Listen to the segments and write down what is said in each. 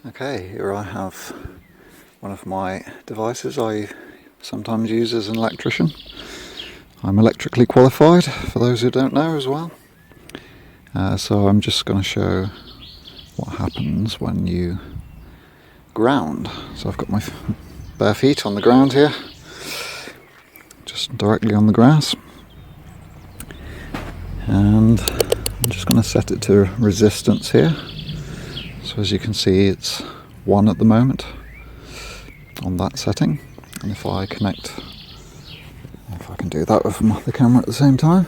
Okay, here I have one of my devices I sometimes use as an electrician. I'm electrically qualified, for those who don't know as well. So I'm just going to show what happens when you ground. So I've got my bare feet on the ground here, just directly on the grass. And I'm just going to set it to resistance here. So as you can see, it's 1 at the moment on that setting. And if I can do that with the camera at the same time.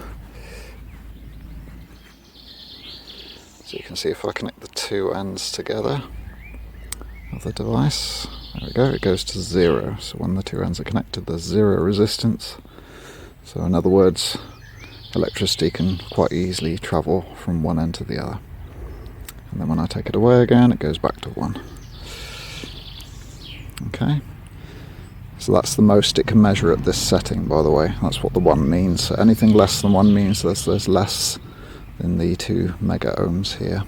So you can see if I connect the two ends together of the device, there we go, it goes to 0. So when the two ends are connected, there's 0 resistance. So in other words, electricity can quite easily travel from one end to the other. And then when I take it away again, it goes back to 1. Okay. So that's the most it can measure at this setting, by the way. That's what the 1 means. So anything less than 1 means there's less than the 2 mega-ohms here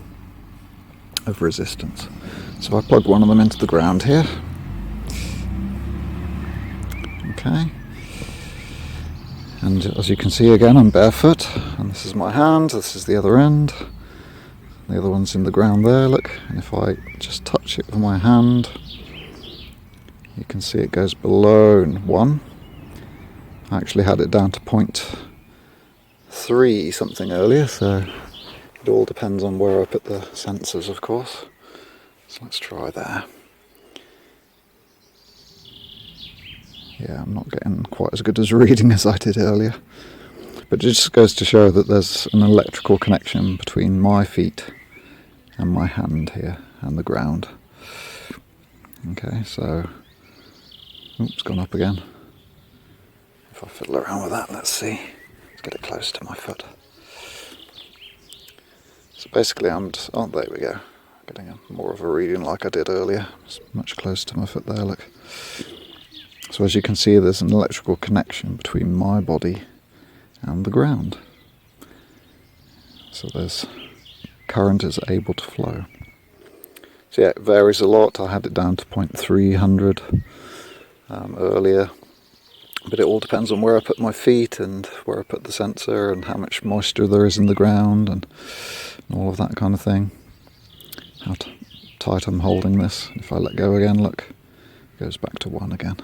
of resistance. So if I plug one of them into the ground here. Okay. And as you can see again, I'm barefoot, and this is my hand, this is the other end. The other one's in the ground there, look. And if I just touch it with my hand, you can see it goes below 1. I actually had it down to 0.3 something earlier, so it all depends on where I put the sensors, of course. So let's try there. Yeah, I'm not getting quite as good as reading as I did earlier. But it just goes to show that there's an electrical connection between my feet and my hand here and the ground. Okay, so it's gone up again. If I fiddle around with that, let's see. Let's get it close to my foot. So basically oh, there we go. Getting more of a reading like I did earlier. It's much closer to my foot there, look. So as you can see, there's an electrical connection between my body and the ground. So there's current is able to flow. So yeah, it varies a lot. I had it down to 0.300 earlier, but it all depends on where I put my feet and where I put the sensor and how much moisture there is in the ground and all of that kind of thing. How tight I'm holding this. If I let go again, look, it goes back to 1 again.